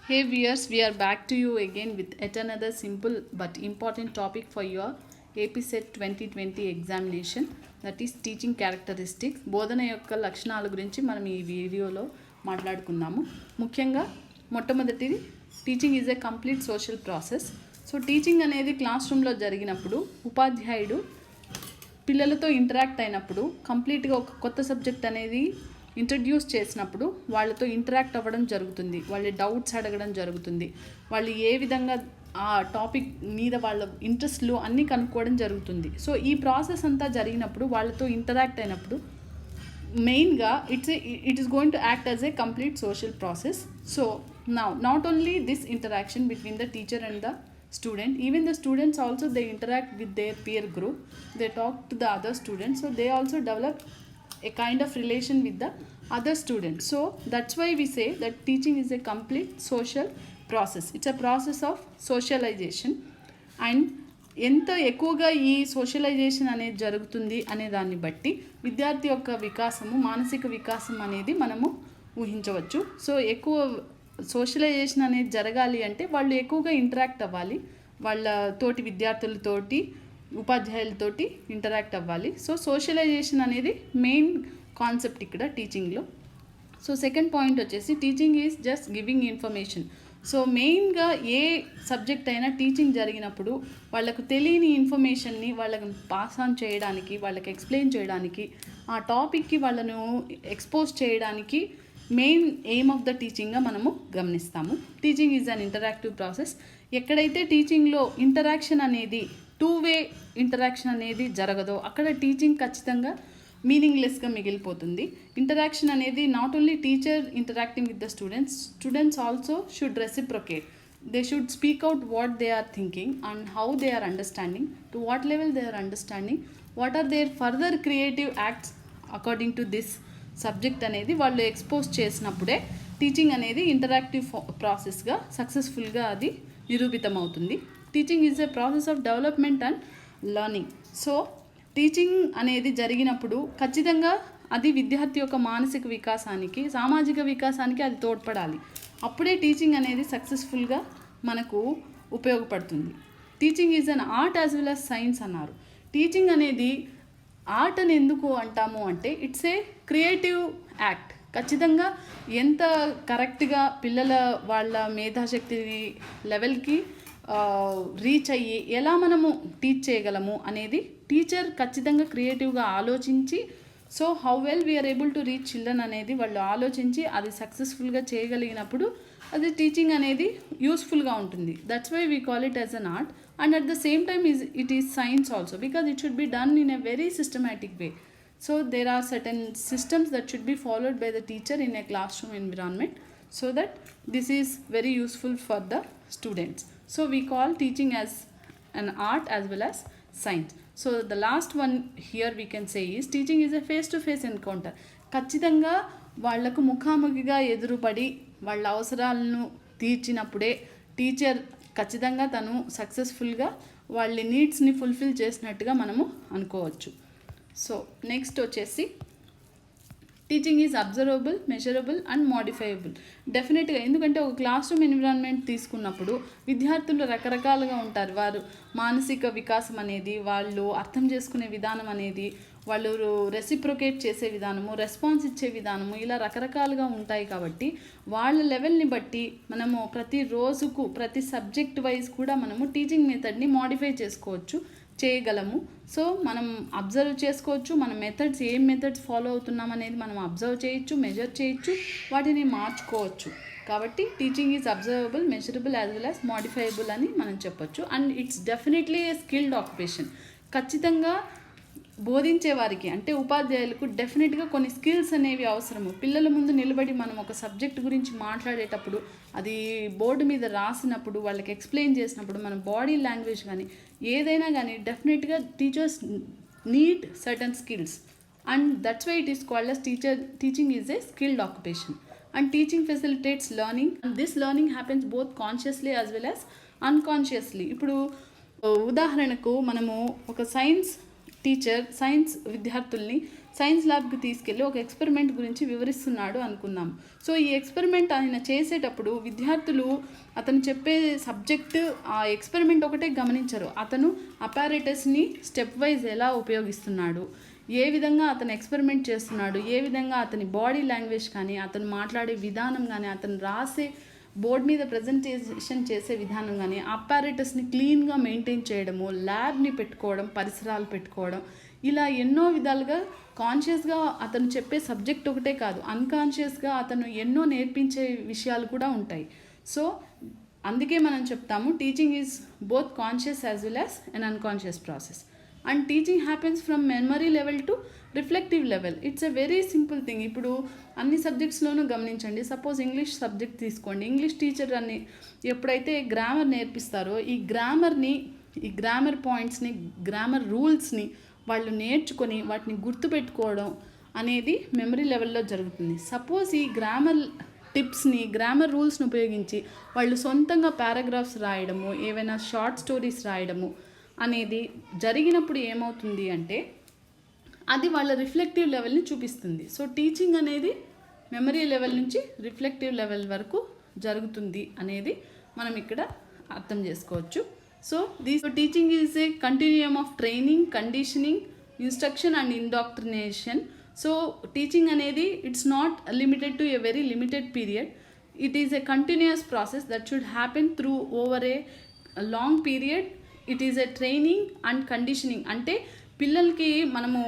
Hey viewers, we are back to you again with yet another simple but important topic for your APSET 2020 examination, that is teaching characteristics. బోధన యొక్క లక్షణాల గురించి మనం ఈ వీడియోలో మాట్లాడుకుందాము. ముఖ్యంగా మొట్టమొదటిది teaching is A complete social process. So teaching అనేది క్లాస్ రూమ్లో జరిగినప్పుడు ఉపాధ్యాయుడు పిల్లలతో ఇంటరాక్ట్ అయినప్పుడు కంప్లీట్గా ఒక కొత్త సబ్జెక్ట్ అనేది ఇంట్రడ్యూస్ చేసినప్పుడు వాళ్ళతో ఇంటరాక్ట్ అవ్వడం జరుగుతుంది, వాళ్ళ డౌట్స్ అడగడం జరుగుతుంది, వాళ్ళు ఏ విధంగా ఆ టాపిక్ మీద వాళ్ళ ఇంట్రెస్ట్లు అన్నీ కనుక్కోవడం జరుగుతుంది. సో ఈ ప్రాసెస్ అంతా జరిగినప్పుడు వాళ్ళతో ఇంటరాక్ట్ అయినప్పుడు మెయిన్గా it is going to act as a complete social process. So not only this interaction between the teacher and the student, even the students also, they interact with their peer group, they talk to the other students, so they also develop a kind of relation with the other students. So that's why we say that teaching is a complete social process. It's a process of socialization, and ఎంత ఎక్కువగా ఈ socialisation అనేది జరుగుతుంది అనే దాన్ని బట్టి విద్యార్థి యొక్క వికాసము, మానసిక వికాసం అనేది మనము ఊహించవచ్చు. సో ఎక్కువ సోషలైజేషన్ అనేది జరగాలి అంటే వాళ్ళు ఎక్కువగా ఇంటరాక్ట్ అవ్వాలి, వాళ్ళ తోటి విద్యార్థులతోటి ఉపాధ్యాయులతోటి ఇంటరాక్ట్ అవ్వాలి. సో సోషలైజేషన్ అనేది మెయిన్ కాన్సెప్ట్ ఇక్కడ టీచింగ్లో. సో సెకండ్ పాయింట్ వచ్చేసి teaching is just giving information. So మెయిన్గా ఏ సబ్జెక్ట్ అయినా టీచింగ్ జరిగినప్పుడు వాళ్ళకు తెలియని ఇన్ఫర్మేషన్ని వాళ్ళకి పాస్ ఆన్ చేయడానికి, వాళ్ళకి ఎక్స్ప్లెయిన్ చేయడానికి, ఆ టాపిక్కి వాళ్ళను ఎక్స్పోజ్ చేయడానికి మెయిన్ ఎయిమ్ ఆఫ్ ద టీచింగ్గా మనము గమనిస్తాము. Teaching is an interactive process. ఎక్కడైతే టీచింగ్లో ఇంటరాక్షన్ అనేది టూ వే ఇంటరాక్షన్ అనేది జరగదో అక్కడ టీచింగ్ ఖచ్చితంగా మీనింగ్లెస్గా మిగిలిపోతుంది. ఇంటరాక్షన్ అనేది not only teacher interacting with the students also should reciprocate. They should speak out what they are thinking and how they are understanding, to what level they are understanding, what are their further creative acts according to this subject అనేది వాళ్ళు expose చేసినప్పుడే teaching అనేది interactive ప్రాసెస్గా సక్సెస్ఫుల్గా అది నిరూపితమవుతుంది. Teaching is a process of development and learning. So teaching అనేది జరిగినప్పుడు ఖచ్చితంగా అది విద్యార్థి యొక్క మానసిక వికాసానికి, సామాజిక వికాసానికి అది తోడ్పడాలి. అప్పుడే టీచింగ్ అనేది సక్సెస్ఫుల్గా మనకు ఉపయోగపడుతుంది. Teaching is an art as well as science అన్నారు. టీచింగ్ అనేది ఆర్ట్ అని ఎందుకు అంటాము అంటే ఇట్స్ ఏ క్రియేటివ్ యాక్ట్. ఖచ్చితంగా ఎంత కరెక్ట్గా పిల్లల వాళ్ళ మేధాశక్తి లెవెల్కి రీచ్ అయ్యి ఎలా మనము టీచ్ చేయగలము అనేది టీచర్ ఖచ్చితంగా క్రియేటివ్గా ఆలోచించి, so how well we are able to reach children అనేది వాళ్ళు ఆలోచించి అది సక్సెస్ఫుల్గా చేయగలిగినప్పుడు అది టీచింగ్ అనేది యూస్ఫుల్గా ఉంటుంది. That's why we call it as an art, and at the same time it is science also, because it should be done in a very systematic way. So there are certain systems that should be followed by the teacher in a classroom environment, so that this is very useful for the students. So we call teaching as an art as well as science. So the last one here we can say is teaching is a face to face encounter. ఖచ్చితంగా వాళ్లకు ముఖాముఖిగా ఎదురుపడి వాళ్ళ అవసరాలను తీర్చినప్పుడే teacher ఖచ్చితంగా తను సక్సెస్ఫుల్గా వాళ్ళ నీడ్స్ని fulfil చేసినట్టుగా మనము అనుకోవచ్చు. సో నెక్స్ట్ వచ్చేసి teaching is observable, measurable and modifiable. డెఫినెట్గా, ఎందుకంటే ఒక క్లాస్ రూమ్ ఎన్విరాన్మెంట్ తీసుకున్నప్పుడు విద్యార్థులు రకరకాలుగా ఉంటారు. వారు మానసిక వికాసం అనేది, వాళ్ళు అర్థం చేసుకునే విధానం అనేది, వాళ్ళు రెసిప్రొకేట్ చేసే విధానము, రెస్పాన్స్ ఇచ్చే విధానము, ఇలా రకరకాలుగా ఉంటాయి. కాబట్టి వాళ్ళ లెవెల్ని బట్టి మనము ప్రతి రోజుకు ప్రతి సబ్జెక్ట్ వైజ్ కూడా మనము టీచింగ్ మెథడ్ని మోడిఫై చేయగలము. సో మనం అబ్జర్వ్ చేసుకోవచ్చు, మన మెథడ్స్ ఏం మెథడ్స్ ఫాలో అవుతున్నాం అనేది మనం అబ్జర్వ్ చేయొచ్చు, మెజర్ చేయొచ్చు, వాటిని మార్చుకోవచ్చు. కాబట్టి teaching is observable, measurable as well as modifiable అని మనం చెప్పొచ్చు. And it's definitely a skilled occupation. ఖచ్చితంగా బోధించే వారికి అంటే ఉపాధ్యాయులకు డెఫినెట్గా కొన్ని స్కిల్స్ అనేవి అవసరము. పిల్లల ముందు నిలబడి మనం ఒక సబ్జెక్ట్ గురించి మాట్లాడేటప్పుడు, అది బోర్డు మీద రాసినప్పుడు, వాళ్ళకి ఎక్స్ప్లెయిన్ చేసినప్పుడు మన బాడీ లాంగ్వేజ్ కానీ ఏదైనా కానీ డెఫినెట్గా teachers need certain skills, and that's why it is called as teaching is a skilled occupation. And teaching facilitates learning, and this learning happens both consciously as well as unconsciously. ఇప్పుడు ఉదాహరణకు మనము ఒక science teacher science విద్యార్థుల్ని science ల్యాబ్కి తీసుకెళ్ళి ఒక experiment గురించి వివరిస్తున్నాడు అనుకుందాం. సో ఈ ఎక్స్పెరిమెంట్ ఆయన చేసేటప్పుడు విద్యార్థులు అతను చెప్పే సబ్జెక్టు ఆ ఎక్స్పెరిమెంట్ ఒకటే గమనించరు. అతను అపారేటస్ని స్టెప్ వైజ్ ఎలా ఉపయోగిస్తున్నాడు, ఏ విధంగా అతను ఎక్స్పెరిమెంట్ చేస్తున్నాడు, ఏ విధంగా అతని బాడీ లాంగ్వేజ్ కానీ, అతను మాట్లాడే విధానం కానీ, అతను రాసే బోర్డు మీద ప్రజెంటేషన్ చేసే విధానం కానీ, అపారేటస్ని క్లీన్గా మెయింటైన్ చేయడము, ల్యాబ్ని పెట్టుకోవడం, పరిసరాలు పెట్టుకోవడం, ఇలా ఎన్నో విధాలుగా కాన్షియస్గా అతను చెప్పే సబ్జెక్ట్ ఒకటే కాదు, అన్కాన్షియస్గా అతను ఎన్నో నేర్పించే విషయాలు కూడా ఉంటాయి. సో అందుకే మనం చెప్తాము teaching is both conscious as well as an unconscious process. And teaching happens from memory level to reflective level. It's a very simple thing. ఇప్పుడు అన్ని సబ్జెక్ట్స్లోనూ గమనించండి. సపోజ్ ఇంగ్లీష్ సబ్జెక్ట్ తీసుకోండి. ఇంగ్లీష్ టీచర్ అన్ని ఎప్పుడైతే గ్రామర్ నేర్పిస్తారో ఈ గ్రామర్ పాయింట్స్ని, grammar రూల్స్ని వాళ్ళు నేర్చుకొని వాటిని గుర్తుపెట్టుకోవడం అనేది మెమరీ లెవెల్లో జరుగుతుంది. సపోజ్ ఈ గ్రామర్ టిప్స్ని, గ్రామర్ రూల్స్ని ఉపయోగించి వాళ్ళు సొంతంగా పారాగ్రాఫ్స్ రాయడము, ఏవైనా షార్ట్ స్టోరీస్ రాయడము అనేది జరిగినప్పుడు ఏమవుతుంది అంటే అది వాళ్ళ రిఫ్లెక్టివ్ లెవెల్ని చూపిస్తుంది. సో టీచింగ్ అనేది మెమరీ లెవెల్ నుంచి రిఫ్లెక్టివ్ లెవెల్ వరకు జరుగుతుంది అనేది మనం ఇక్కడ అర్థం చేసుకోవచ్చు. So teaching is a continuum of training, conditioning, instruction and indoctrination. So teaching అనేది it's not limited to a very limited period. It is a continuous process that should happen through over a long period. It is a training and conditioning. అంటే పిల్లలకి మనము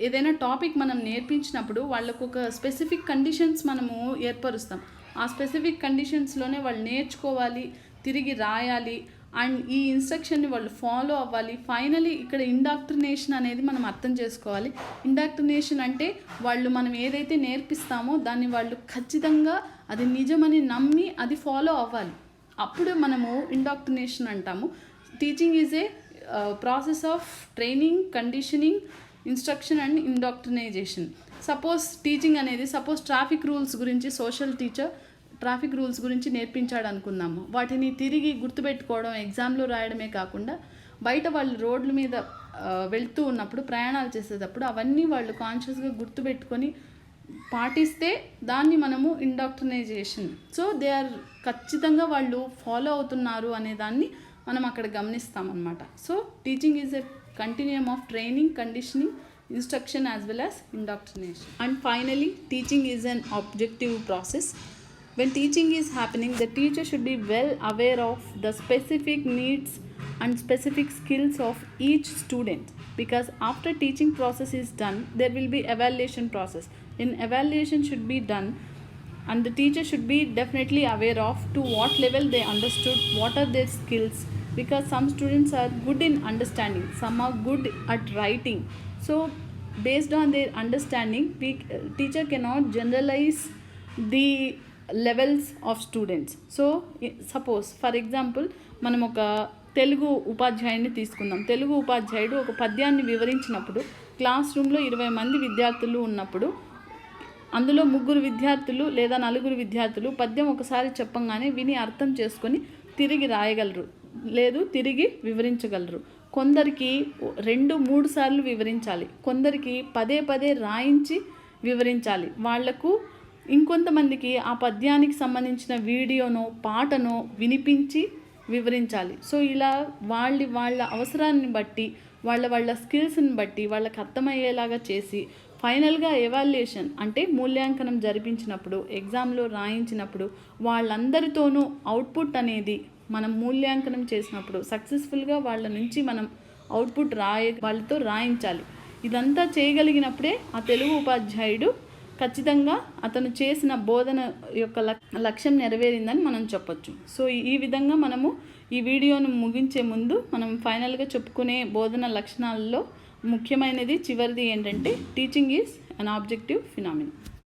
ఏదైనా topic మనం నేర్పించినప్పుడు వాళ్ళకు ఒక specific conditions మనము ఏర్పరుస్తాం. ఆ స్పెసిఫిక్ కండిషన్స్లోనే వాళ్ళు నేర్చుకోవాలి, తిరిగి రాయాలి, అండ్ ఈ ఇన్స్ట్రక్షన్ని వాళ్ళు ఫాలో అవ్వాలి. ఫైనలీ ఇక్కడ ఇండాక్ట్రినేషన్ అనేది మనం అర్థం చేసుకోవాలి. ఇండాక్ట్రినేషన్ అంటే వాళ్ళు మనం ఏదైతే నేర్పిస్తామో దాన్ని వాళ్ళు ఖచ్చితంగా అది నిజమని నమ్మి అది ఫాలో అవ్వాలి. అప్పుడు మనము ఇండాక్ట్రినేషన్ అంటాము. Teaching is a process of training, conditioning, instruction and indoctrinization. Suppose teaching అనేది ట్రాఫిక్ రూల్స్ గురించి సోషల్ టీచర్ ట్రాఫిక్ రూల్స్ గురించి నేర్పించాడు అనుకుందాము. వాటిని తిరిగి గుర్తుపెట్టుకోవడం, ఎగ్జామ్లో రాయడమే కాకుండా బయట వాళ్ళు రోడ్ల మీద వెళ్తూ ఉన్నప్పుడు, ప్రయాణాలు చేసేటప్పుడు అవన్నీ వాళ్ళు కాన్షియస్గా గుర్తుపెట్టుకొని పాటిస్తే దాన్ని మనము ఇండాక్ట్రినైజేషన్. సో దే ఆర్ ఖచ్చితంగా వాళ్ళు ఫాలో అవుతున్నారు అనే దాన్ని మనం అక్కడ గమనిస్తామన్నమాట. So teaching is a continuum of training, conditioning, instruction as well as indoctrination. And finally, teaching is an objective process. When teaching is happening, the teacher should be well aware of the specific needs and specific skills of each student, because after teaching process is done, there will be evaluation process. In evaluation should be done, and the teacher should be definitely aware of to what level they understood, what are their skills, because some students are good in understanding, some are good at writing. So based on their understanding, teacher cannot generalize the levels of students. So suppose for example మనం ఒక తెలుగు ఉపాధ్యాయుని తీసుకుందాం. తెలుగు ఉపాధ్యాయుడు ఒక పద్యాన్ని వివరించినప్పుడు class రూమ్లో 20 మంది విద్యార్థులు ఉన్నప్పుడు అందులో 3 విద్యార్థులు లేదా 4 విద్యార్థులు పద్యం ఒకసారి చెప్పంగానే విని అర్థం చేసుకొని తిరిగి రాయగలరు, లేదు తిరిగి వివరించగలరు. కొందరికి 2-3 సార్లు వివరించాలి, కొందరికి పదే రాయించి వివరించాలి. వాళ్లకు ఇంకొంతమందికి ఆ పద్యానికి సంబంధించిన వీడియోనో పాటనో వినిపించి వివరించాలి. సో ఇలా వాళ్ళ అవసరాన్ని బట్టి, వాళ్ళ స్కిల్స్ని బట్టి వాళ్ళకి అర్థమయ్యేలాగా చేసి ఫైనల్గా ఎవాల్యుయేషన్ అంటే మూల్యాంకనం జరిపించినప్పుడు, ఎగ్జామ్లో రాయించినప్పుడు వాళ్ళందరితోనూ అవుట్పుట్ అనేది మనం మూల్యాంకనం చేసినప్పుడు సక్సెస్ఫుల్గా వాళ్ళ నుంచి మనం అవుట్పుట్ వాళ్ళతో రాయించాలి. ఇదంతా చేయగలిగినప్పుడే ఆ తెలుగు ఉపాధ్యాయుడు ఖచ్చితంగా అతను చేసిన బోధన యొక్క లక్ష్యం నెరవేరిందని మనం చెప్పొచ్చు. సో ఈ విధంగా మనము ఈ వీడియోను ముగించే ముందు మనం ఫైనల్గా చెప్పుకునే బోధన లక్షణాలలో ముఖ్యమైనది చివరిది ఏంటంటే teaching is an objective phenomena.